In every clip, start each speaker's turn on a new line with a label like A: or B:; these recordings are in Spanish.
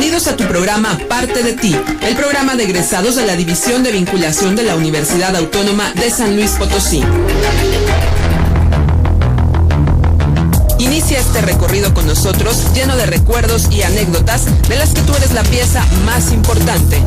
A: Bienvenidos a tu programa Parte de Ti, el programa de egresados de la División de Vinculación de la Universidad Autónoma de San Luis Potosí. Inicia este recorrido con nosotros lleno de recuerdos y anécdotas de las que tú eres la pieza más importante.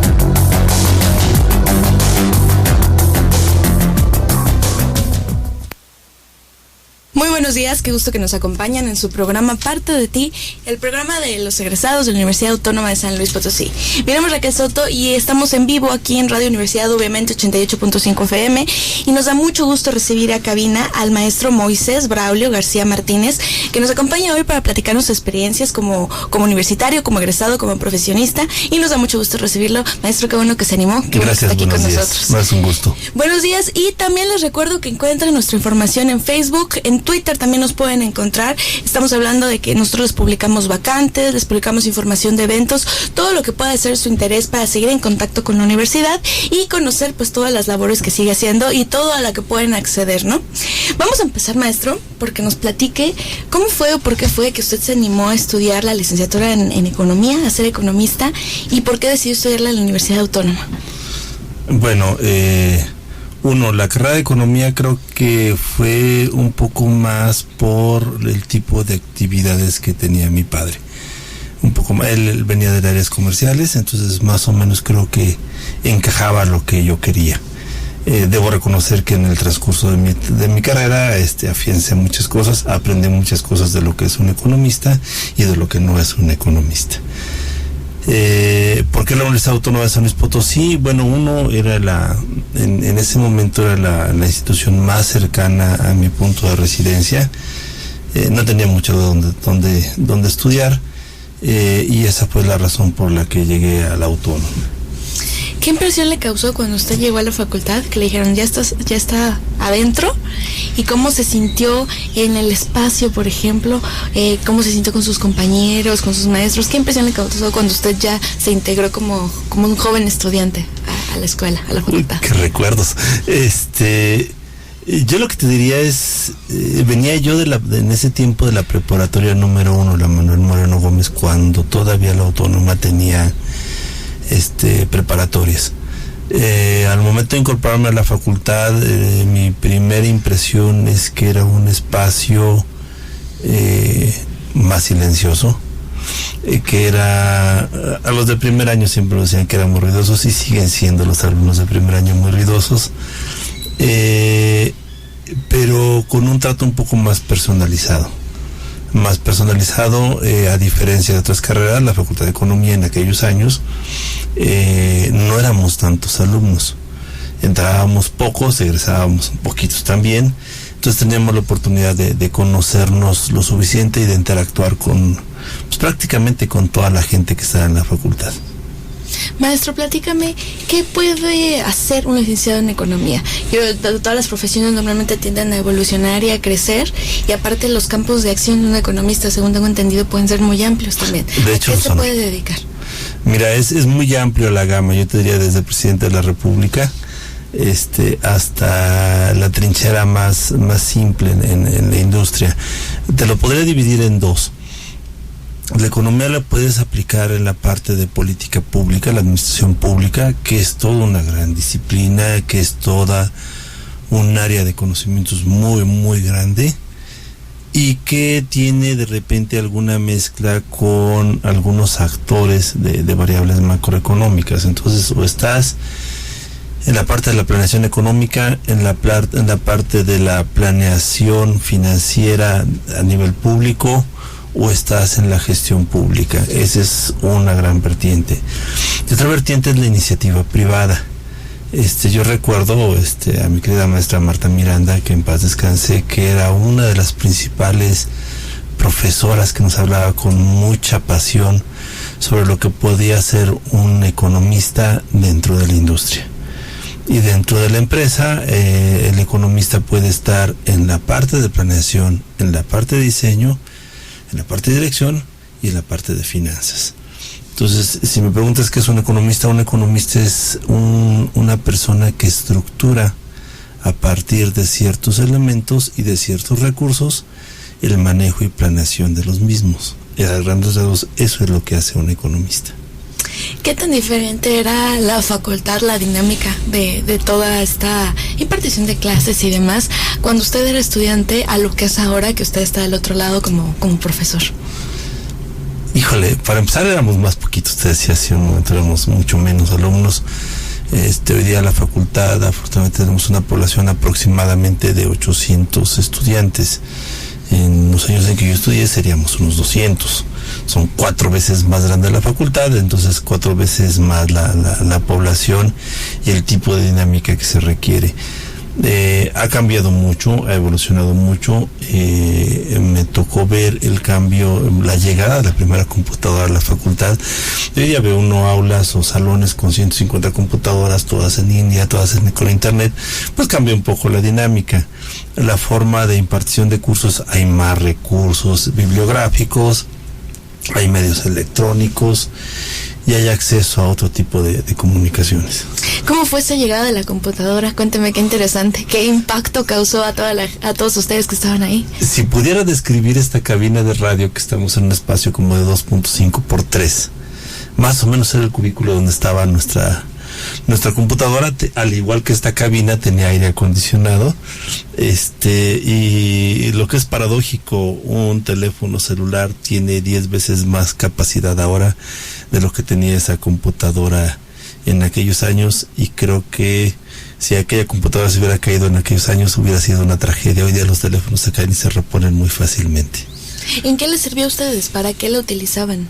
B: Muy buenos días, qué gusto que nos acompañan en su programa Parte de Ti, el programa de los egresados de la Universidad Autónoma de San Luis Potosí. Mi nombre es Raquel Soto y estamos en vivo aquí en Radio Universidad, obviamente 88.5 FM, y nos da mucho gusto recibir a cabina al maestro Moisés Braulio García Martínez, que nos acompaña hoy para platicarnos sus experiencias como universitario, como egresado, como profesionista, y nos da mucho gusto recibirlo. Maestro, qué bueno que se animó, qué bueno que está aquí con nosotros.
C: Es un gusto.
B: Buenos días, y también les recuerdo que encuentren nuestra información en Facebook, en Twitter también nos pueden encontrar. Estamos hablando de que nosotros les publicamos vacantes, les publicamos información de eventos, todo lo que pueda ser su interés para seguir en contacto con la universidad y conocer pues todas las labores que sigue haciendo y todo a la que pueden acceder, ¿no? Vamos a empezar, maestro, porque nos platique cómo fue o por qué fue que usted se animó a estudiar la licenciatura en economía, a ser economista, y por qué decidió estudiarla en la Universidad Autónoma.
C: Bueno, la carrera de economía creo que fue un poco más por el tipo de actividades que tenía mi padre. Un poco más, él venía de áreas comerciales, entonces más o menos creo que encajaba lo que yo quería. Debo reconocer que en el transcurso de mi carrera afiancé muchas cosas, aprendí muchas cosas de lo que es un economista y de lo que no es un economista. ¿Por qué la Universidad Autónoma de San Luis Potosí? Bueno, en ese momento era la institución más cercana a mi punto de residencia. No tenía mucho donde estudiar, y esa fue la razón por la que llegué a la Autónoma.
B: ¿Qué impresión le causó cuando usted llegó a la facultad, que le dijeron ya está adentro? ¿Y cómo se sintió en el espacio, por ejemplo? ¿Cómo se sintió con sus compañeros, con sus maestros? ¿Qué impresión le causó cuando usted ya se integró como un joven estudiante a la escuela, a la facultad?
C: Qué recuerdos. Yo lo que te diría es, venía yo en ese tiempo de la preparatoria número 1, la Manuel Moreno Gómez, cuando todavía la Autónoma tenía preparatorias. Al momento de incorporarme a la facultad, mi primera impresión es que era un espacio más silencioso, que era, a los de primer año siempre lo decían que eran muy ruidosos, y siguen siendo los alumnos de primer año muy ruidosos, pero con un trato un poco más personalizado, a diferencia de otras carreras. La Facultad de Economía en aquellos años no éramos tantos alumnos, entrábamos pocos, egresábamos poquitos también, entonces teníamos la oportunidad de conocernos lo suficiente y de interactuar prácticamente con toda la gente que está en la facultad.
B: Maestro, platícame, ¿qué puede hacer un licenciado en economía? Todas las profesiones normalmente tienden a evolucionar y a crecer, y aparte los campos de acción de un economista, según tengo entendido, pueden ser muy amplios también.
C: De hecho,
B: ¿a qué se puede dedicar?
C: Mira, es muy amplio la gama, yo te diría desde el presidente de la República hasta la trinchera más simple en la industria. Te lo podría dividir en dos. La economía la puedes aplicar en la parte de política pública, la administración pública, que es toda una gran disciplina, que es toda un área de conocimientos muy, muy grande, y que tiene de repente alguna mezcla con algunos actores de variables macroeconómicas. Entonces, o estás en la parte de la planeación económica, en la parte de la planeación financiera a nivel público, o estás en la gestión pública. Esa es una gran vertiente. Y otra vertiente es la iniciativa privada. Yo recuerdo a mi querida maestra Marta Miranda, que en paz descanse, que era una de las principales profesoras que nos hablaba con mucha pasión sobre lo que podía ser un economista dentro de la industria. Y dentro de la empresa, el economista puede estar en la parte de planeación, en la parte de diseño, en la parte de dirección y en la parte de finanzas. Entonces, si me preguntas qué es un economista es una persona que estructura a partir de ciertos elementos y de ciertos recursos el manejo y planeación de los mismos. Y a grandes rasgos, eso es lo que hace un economista.
B: ¿Qué tan diferente era la facultad, la dinámica de toda esta impartición de clases y demás cuando usted era estudiante a lo que es ahora que usted está del otro lado como profesor?
C: Híjole, para empezar éramos más poquitos, te decía hace un momento, éramos mucho menos alumnos. Hoy día la facultad, afortunadamente tenemos una población aproximadamente de 800 estudiantes. En los años en que yo estudié seríamos unos 200. Son 4 veces más grande la facultad, entonces 4 veces más la población y el tipo de dinámica que se requiere. Ha cambiado mucho, ha evolucionado mucho. Me tocó ver el cambio, la llegada de la primera computadora a la facultad. Hoy día veo aulas o salones con 150 computadoras, todas en línea, todas con internet. Pues cambia un poco la dinámica. La forma de impartición de cursos, hay más recursos bibliográficos, hay medios electrónicos y hay acceso a otro tipo de comunicaciones.
B: ¿Cómo fue esa llegada de la computadora? Cuénteme, qué interesante. ¿Qué impacto causó a todos ustedes que estaban ahí? Si
C: pudiera describir esta cabina de radio, que estamos en un espacio como de 2.5 por 3, más o menos era el cubículo donde estaba nuestra computadora, al igual que esta cabina tenía aire acondicionado, y lo que es paradójico, un teléfono celular tiene 10 veces más capacidad ahora de lo que tenía esa computadora en aquellos años, y creo que si aquella computadora se hubiera caído en aquellos años hubiera sido una tragedia. Hoy día los teléfonos se caen y se reponen muy fácilmente.
B: ¿En qué les sirvió a ustedes? ¿Para qué la utilizaban?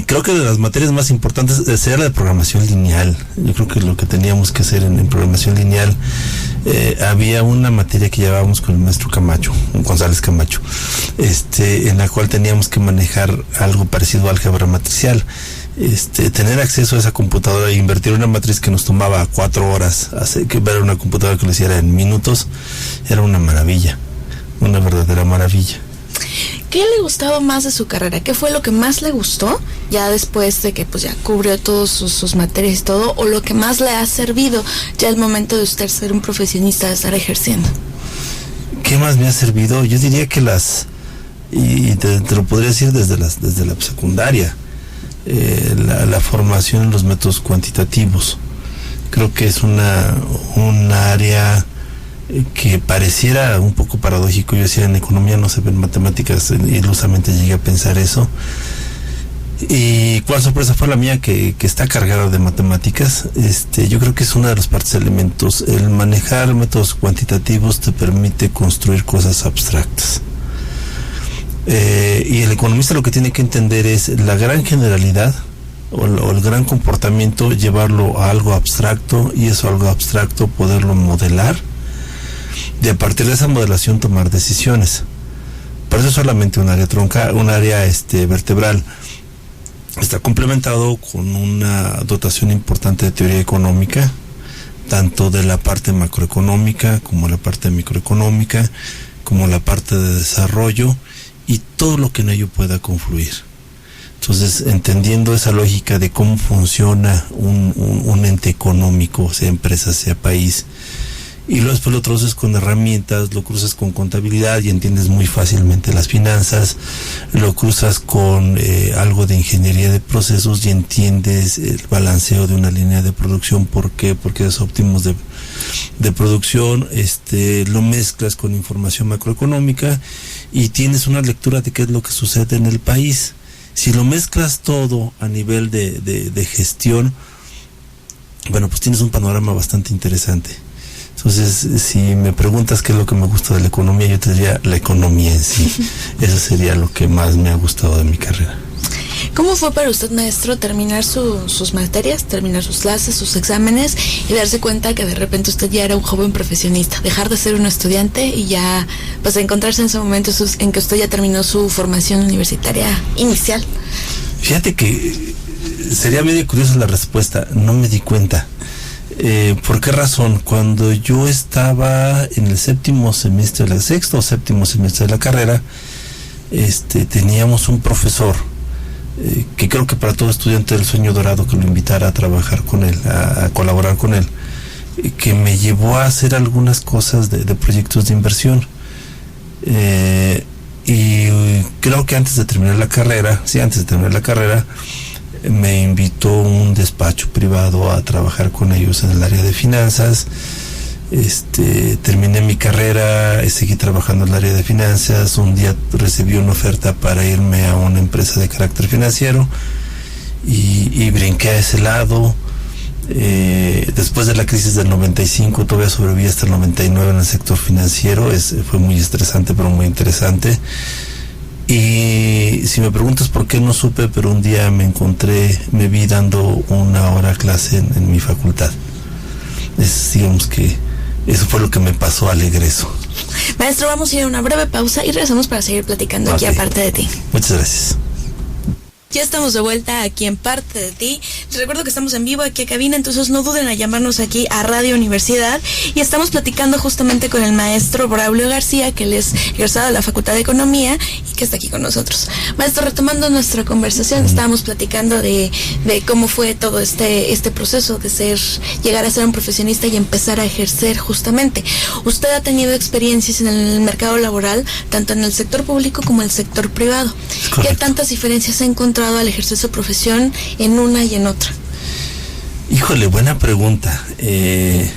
C: Creo que de las materias más importantes sería la de programación lineal. Yo creo que lo que teníamos que hacer en programación lineal, había una materia que llevábamos con el maestro Camacho, González Camacho, en la cual teníamos que manejar algo parecido a álgebra matricial. Tener acceso a esa computadora e invertir una matriz que nos tomaba 4 horas, que ver una computadora que lo hiciera en minutos, era una maravilla, una verdadera maravilla.
B: ¿Qué le gustaba más de su carrera? ¿Qué fue lo que más le gustó ya después de que pues ya cubrió todas sus materias y todo? ¿O lo que más le ha servido ya el momento de usted ser un profesionista, de estar ejerciendo?
C: ¿Qué más me ha servido? Yo diría que y te lo podría decir desde la secundaria, la formación en los métodos cuantitativos. Creo que es un área que pareciera un poco paradójico. Yo decía, en economía no se ven matemáticas, ilusamente llegué a pensar eso. Y cuál sorpresa fue la mía, que está cargada de matemáticas. Yo creo que es uno de los partes elementos. El manejar métodos cuantitativos te permite construir cosas abstractas. Y el economista lo que tiene que entender es la gran generalidad o el gran comportamiento, llevarlo a algo abstracto, y eso algo abstracto poderlo modelar, y a partir de esa modelación tomar decisiones. Por eso solamente un área vertebral está complementado con una dotación importante de teoría económica, tanto de la parte macroeconómica como la parte microeconómica, como la parte de desarrollo y todo lo que en ello pueda confluir. Entonces, entendiendo esa lógica de cómo funciona un ente económico, sea empresa, sea país, y luego después lo traduces con herramientas, lo cruzas con contabilidad y entiendes muy fácilmente las finanzas, lo cruzas con algo de ingeniería de procesos y entiendes el balanceo de una línea de producción. ¿Por qué? Porque es óptimos de producción, lo mezclas con información macroeconómica y tienes una lectura de qué es lo que sucede en el país. Si lo mezclas todo a nivel de gestión, bueno, pues tienes un panorama bastante interesante. Entonces, si me preguntas qué es lo que me gusta de la economía, yo te diría la economía en sí. Eso sería lo que más me ha gustado de mi carrera.
B: ¿Cómo fue para usted, maestro, terminar sus materias, terminar sus clases, sus exámenes y darse cuenta que de repente usted ya era un joven profesionista, dejar de ser un estudiante y ya pues encontrarse en ese momento en que usted ya terminó su formación universitaria inicial?
C: Fíjate que sería medio curiosa la respuesta, no me di cuenta. ¿Por qué razón? Cuando yo estaba en el sexto o séptimo semestre de la carrera, teníamos un profesor que creo que para todo estudiante del sueño dorado que lo invitara a trabajar con él, a colaborar con él, que me llevó a hacer algunas cosas de proyectos de inversión. Y creo que antes de terminar la carrera, me invitó un despacho privado a trabajar con ellos en el área de finanzas. Terminé mi carrera, seguí trabajando en el área de finanzas. Un día recibí una oferta para irme a una empresa de carácter financiero y brinqué a ese lado. Después de la crisis del 95 todavía sobreviví hasta el 99 en el sector financiero. Fue muy estresante pero muy interesante. Y si me preguntas por qué, no supe, pero un día me vi dando una hora clase en mi facultad. Digamos que eso fue lo que me pasó al egreso.
B: Maestro, vamos a ir a una breve pausa y regresamos para seguir platicando aquí aparte de ti.
C: Muchas gracias.
B: Ya estamos de vuelta aquí en Parte de Ti. Les recuerdo que estamos en vivo aquí a cabina, entonces no duden a llamarnos aquí a Radio Universidad. Y estamos platicando justamente con el maestro Braulio García, que él es egresado de la Facultad de Economía y que está aquí con nosotros. Maestro, retomando nuestra conversación, estábamos platicando de cómo fue todo este proceso de llegar a ser un profesionista y empezar a ejercer justamente. Usted ha tenido experiencias en el mercado laboral, tanto en el sector público como en el sector privado. ¿Qué tantas diferencias ha encontrado al ejercer su profesión en una y en otra?
C: Híjole, buena pregunta. El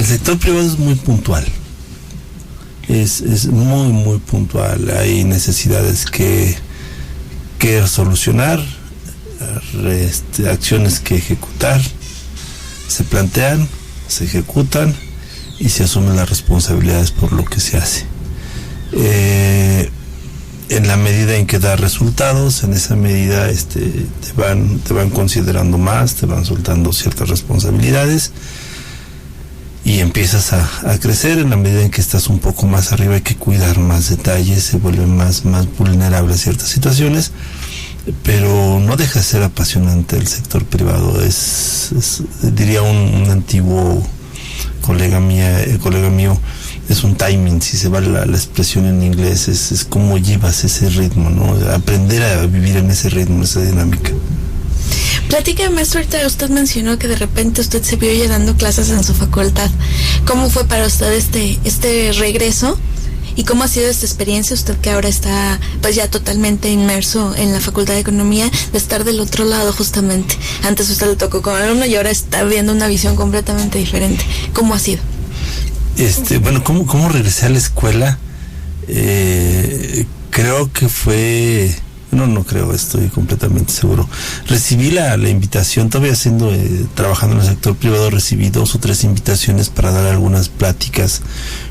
C: sector privado es muy puntual. Es muy, muy puntual. Hay necesidades que solucionar, acciones que ejecutar, se plantean, se ejecutan y se asumen las responsabilidades por lo que se hace. En la medida en que da resultados, en esa medida te van considerando más, te van soltando ciertas responsabilidades y empiezas a crecer. En la medida en que estás un poco más arriba hay que cuidar más detalles, se vuelve más vulnerable a ciertas situaciones, pero no deja de ser apasionante el sector privado. Diría un antiguo colega mío, es un timing, si se vale la expresión en inglés, es como llevas ese ritmo, ¿no? Aprender a vivir en ese ritmo, en esa dinámica.
B: Platícame, maestro, ahorita usted mencionó que de repente usted se vio ya dando clases en su facultad. ¿Cómo fue para usted este regreso? ¿Y cómo ha sido esta experiencia, usted que ahora está pues ya totalmente inmerso en la Facultad de Economía, de estar del otro lado justamente? Antes usted le tocó como alumno y ahora está viendo una visión completamente diferente. ¿Cómo ha sido?
C: Bueno, ¿cómo regresé a la escuela? Creo que fue... No creo, estoy completamente seguro. Recibí la invitación, todavía trabajando en el sector privado, recibí 2 o 3 invitaciones para dar algunas pláticas,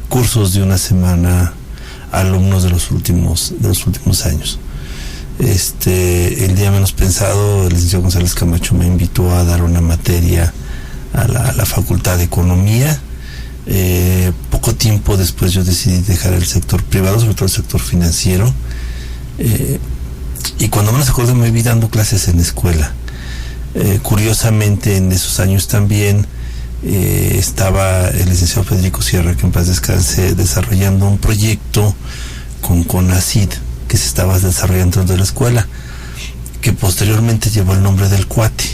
C: cursos de una semana a alumnos de los últimos años. El día menos pensado, el licenciado González Camacho me invitó a dar una materia a la Facultad de Economía. Poco tiempo después yo decidí dejar el sector privado, sobre todo el sector financiero, y cuando menos acuerdo me vi dando clases en escuela. Curiosamente en esos años también estaba el licenciado Federico Sierra, que en paz descanse, desarrollando un proyecto con CONACYT que se estaba desarrollando dentro de la escuela, que posteriormente llevó el nombre del Cuate.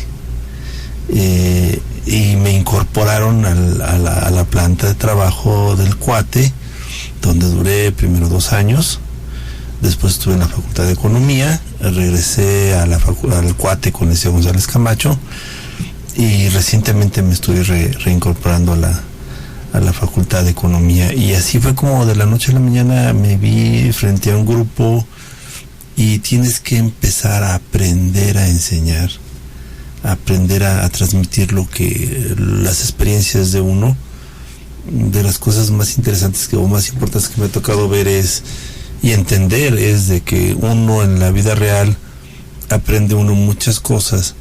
C: Y me incorporaron a la planta de trabajo del Cuate, donde duré primero 2 años. Después estuve en la Facultad de Economía, regresé al Cuate con el licenciado González Camacho y recientemente me estoy reincorporando a la Facultad de Economía. Y así fue como de la noche a la mañana me vi frente a un grupo y tienes que empezar a aprender a enseñar, aprender a transmitir las experiencias de uno. De las cosas más interesantes o más importantes que me ha tocado ver y entender es de que uno en la vida real aprende uno muchas cosas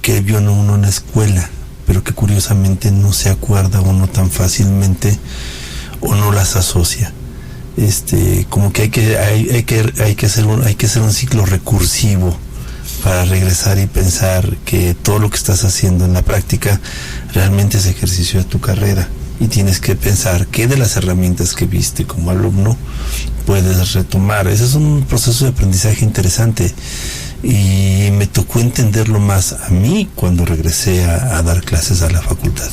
C: que vio uno en la escuela, pero que curiosamente no se acuerda uno tan fácilmente o no las asocia. Como que hay que hacer un ciclo recursivo para regresar y pensar que todo lo que estás haciendo en la práctica realmente es ejercicio de tu carrera, y tienes que pensar qué de las herramientas que viste como alumno puedes retomar. Ese es un proceso de aprendizaje interesante y me tocó entenderlo más a mí cuando regresé a dar clases a la facultad.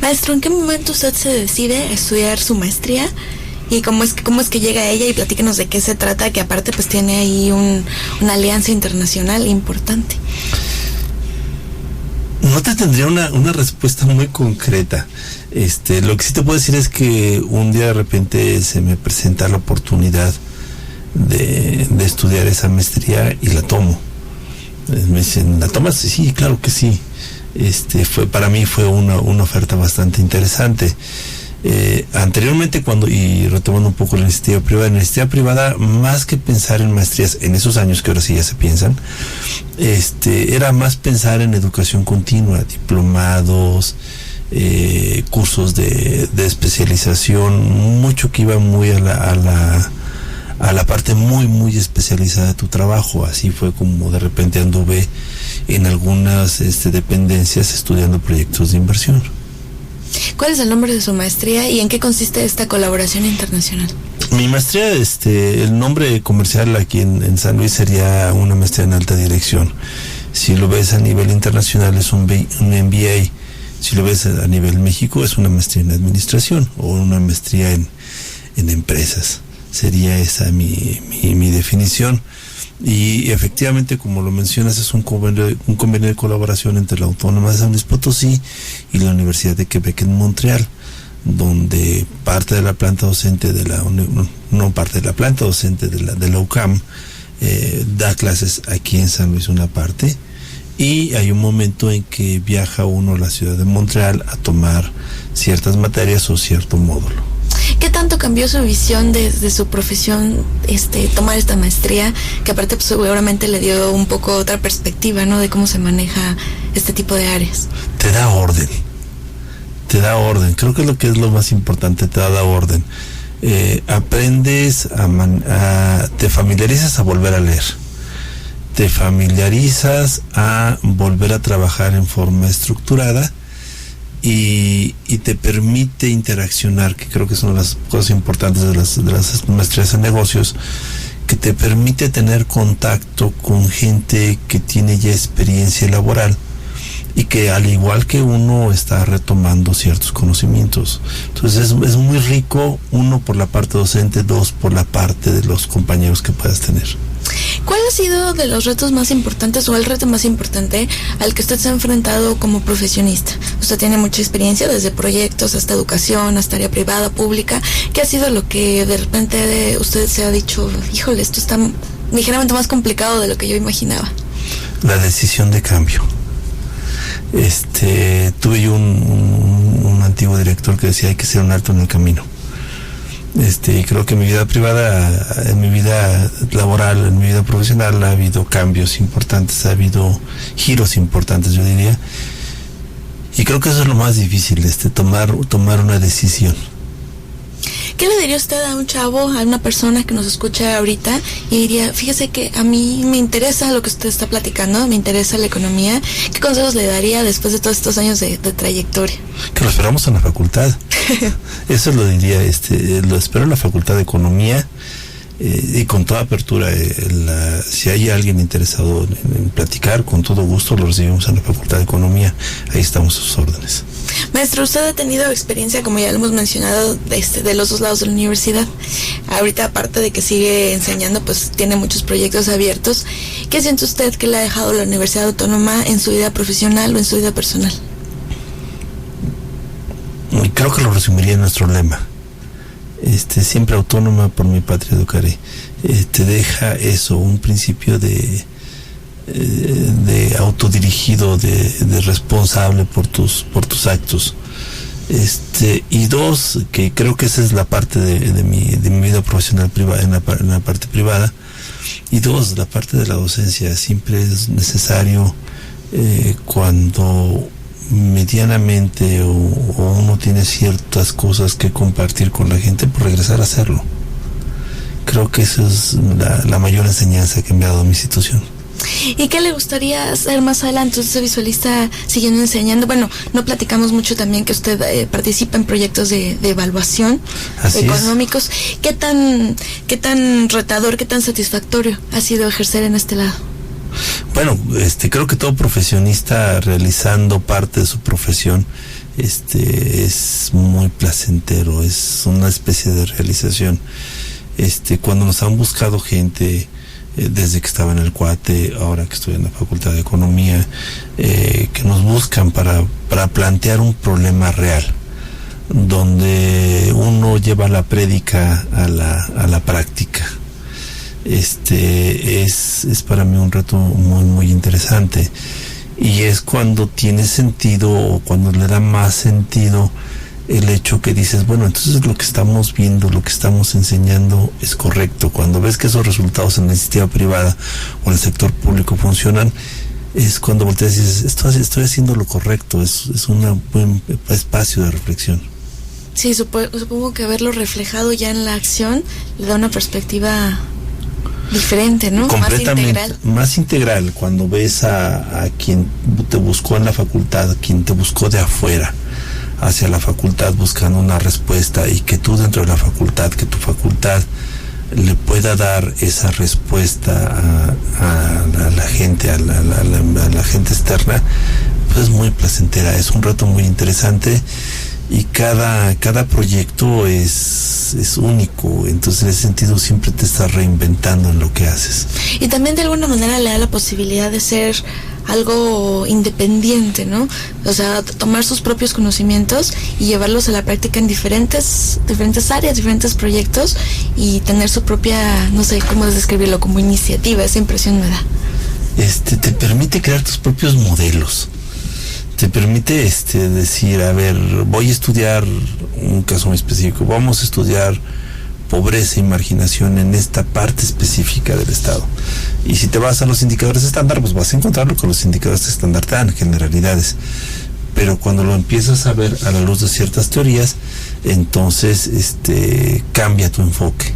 B: Maestro, ¿en qué momento usted se decide a estudiar su maestría ¿Y cómo es que llega ella? Y platíquenos de qué se trata, que aparte pues tiene ahí una alianza internacional importante.
C: No te tendría una respuesta muy concreta. Lo que sí te puedo decir es que un día de repente se me presenta la oportunidad de estudiar esa maestría y la tomo. Me dicen, ¿la tomas? Sí, claro que sí. Para mí fue una oferta bastante interesante. Anteriormente, y retomando un poco la iniciativa privada, más que pensar en maestrías en esos años que ahora sí ya se piensan, era más pensar en educación continua, diplomados, cursos de especialización, mucho que iba muy a la parte muy muy especializada de tu trabajo. Así fue como de repente anduve en algunas dependencias estudiando proyectos de inversión.
B: ¿Cuál es el nombre de su maestría y en qué consiste esta colaboración internacional?
C: Mi maestría, el nombre comercial aquí en San Luis sería una maestría en alta dirección. Si lo ves a nivel internacional es un MBA. Si lo ves a nivel México es una maestría en administración o una maestría en empresas. Sería esa mi definición. Y efectivamente, como lo mencionas, es un convenio de colaboración entre la Autónoma de San Luis Potosí y la Universidad de Quebec en Montreal, donde parte de la planta docente de la UQAM da clases aquí en San Luis una parte, y hay un momento en que viaja uno a la ciudad de Montreal a tomar ciertas materias o cierto módulo.
B: ¿Qué tanto cambió su visión de su profesión, tomar esta maestría, que aparte pues, seguramente le dio un poco otra perspectiva, ¿no?, de cómo se maneja este tipo de áreas?
C: Te da orden, creo que es lo más importante, te da orden. Aprendes te familiarizas a volver a leer, te familiarizas a volver a trabajar en forma estructurada, y te permite interaccionar, que creo que son las cosas importantes de las maestrías en negocios, que te permite tener contacto con gente que tiene ya experiencia laboral y que al igual que uno está retomando ciertos conocimientos. Entonces es muy rico, uno por la parte docente, dos por la parte de los compañeros que puedas tener.
B: ¿Cuál ha sido de los retos más importantes o el reto más importante al que usted se ha enfrentado como profesionista? Usted tiene mucha experiencia desde proyectos hasta educación, hasta área privada, pública. ¿Qué ha sido lo que de repente usted se ha dicho, híjole, esto está ligeramente más complicado de lo que yo imaginaba?
C: La decisión de cambio. Tuve yo un antiguo director que decía hay que hacer un alto en el camino. Y creo que en mi vida privada, en mi vida laboral, en mi vida profesional ha habido cambios importantes, ha habido giros importantes, yo diría. Y creo que eso es lo más difícil, tomar una decisión.
B: ¿Qué le diría usted a un chavo, a una persona que nos escucha ahorita y diría, fíjese que a mí me interesa lo que usted está platicando, me interesa la economía? ¿Qué consejos le daría después de todos estos años de trayectoria?
C: Que lo esperamos en la facultad. Eso lo diría, lo espero en la Facultad de Economía, y con toda apertura. Si hay alguien interesado en platicar, con todo gusto lo recibimos en la Facultad de Economía. Ahí estamos a sus órdenes.
B: Maestro, usted ha tenido experiencia, como ya lo hemos mencionado, de los dos lados de la universidad. Ahorita, aparte de que sigue enseñando, pues tiene muchos proyectos abiertos. ¿Qué siente usted que le ha dejado la Universidad Autónoma en su vida profesional o en su vida personal?
C: Creo que lo resumiría en nuestro lema. Siempre autónoma, por mi patria educaré. Te deja eso, un principio de autodirigido, de responsable por tus actos. Y dos, que creo que esa es la parte de mi vida profesional privada, en la parte privada. Y dos, la parte de la docencia. Siempre es necesario, cuando medianamente o uno tiene ciertas cosas que compartir con la gente, por regresar a hacerlo. Creo que esa es la mayor enseñanza que me ha dado mi institución.
B: ¿Y qué le gustaría hacer más adelante? ¿Usted se visualiza siguiendo enseñando? Bueno, no platicamos mucho también que usted participa en proyectos de evaluación económicos. ¿Qué tan retador, qué tan satisfactorio ha sido ejercer en este lado?
C: Bueno, creo que todo profesionista realizando parte de su profesión es muy placentero, es una especie de realización. Cuando nos han buscado gente, desde que estaba en el Cuate, ahora que estoy en la Facultad de Economía, que nos buscan para plantear un problema real, donde uno lleva la prédica a la práctica. Es para mí un reto muy, muy interesante, y es cuando tiene sentido, o cuando le da más sentido el hecho que dices, bueno, entonces lo que estamos viendo, lo que estamos enseñando es correcto. Cuando ves que esos resultados en la iniciativa privada o en el sector público funcionan, es cuando volteas y dices, estoy haciendo lo correcto. Es un buen espacio de reflexión.
B: Sí, supongo que verlo reflejado ya en la acción le da una perspectiva diferente, ¿no?
C: Completamente, más integral. Cuando ves a quien te buscó en la facultad, a quien te buscó de afuera hacia la facultad buscando una respuesta, y que tú dentro de la facultad, que tu facultad le pueda dar esa respuesta a la gente, a la gente externa, pues es muy placentera, es un reto muy interesante, y cada proyecto es único. Entonces, en ese sentido, siempre te estás reinventando en lo que haces.
B: Y también de alguna manera le da la posibilidad de ser algo independiente, ¿no? O sea, tomar sus propios conocimientos y llevarlos a la práctica en diferentes áreas, diferentes proyectos, y tener su propia, no sé cómo describirlo, como iniciativa. Esa impresión me da.
C: Te permite crear tus propios modelos. Te permite decir, a ver, voy a estudiar un caso muy específico, vamos a estudiar pobreza y marginación en esta parte específica del Estado. Y si te vas a los indicadores estándar, pues vas a encontrarlo con los indicadores estándar, tan generalidades. Pero cuando lo empiezas a ver a la luz de ciertas teorías, entonces cambia tu enfoque.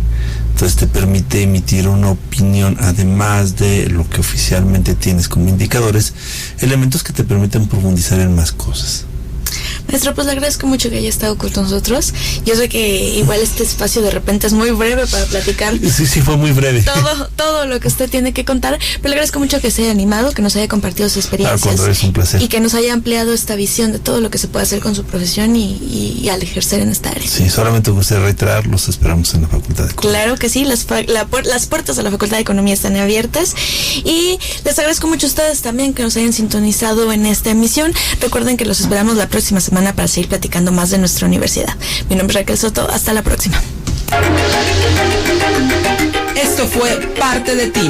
C: Entonces te permite emitir una opinión, además de lo que oficialmente tienes como indicadores, elementos que te permiten profundizar en más cosas.
B: Maestro, pues le agradezco mucho que haya estado con nosotros. Yo sé que igual este espacio de repente es muy breve para platicar.
C: Sí, fue muy breve.
B: Todo lo que usted tiene que contar, pero le agradezco mucho que se haya animado, que nos haya compartido sus experiencias.
C: Es un placer.
B: Y que nos haya ampliado esta visión de todo lo que se puede hacer con su profesión y al ejercer en esta área.
C: Sí, solamente me gustaría reiterar, los esperamos en la Facultad de Economía.
B: Claro que sí, las puertas de la Facultad de Economía están abiertas, y les agradezco mucho a ustedes también que nos hayan sintonizado en esta emisión. Recuerden que los esperamos la próxima semana para seguir platicando más de nuestra universidad. Mi nombre es Raquel Soto, hasta la próxima.
A: Esto fue Parte de Ti.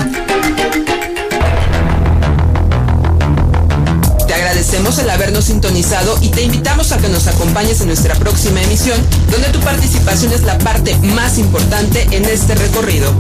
A: Te agradecemos el habernos sintonizado y te invitamos a que nos acompañes en nuestra próxima emisión, donde tu participación es la parte más importante en este recorrido.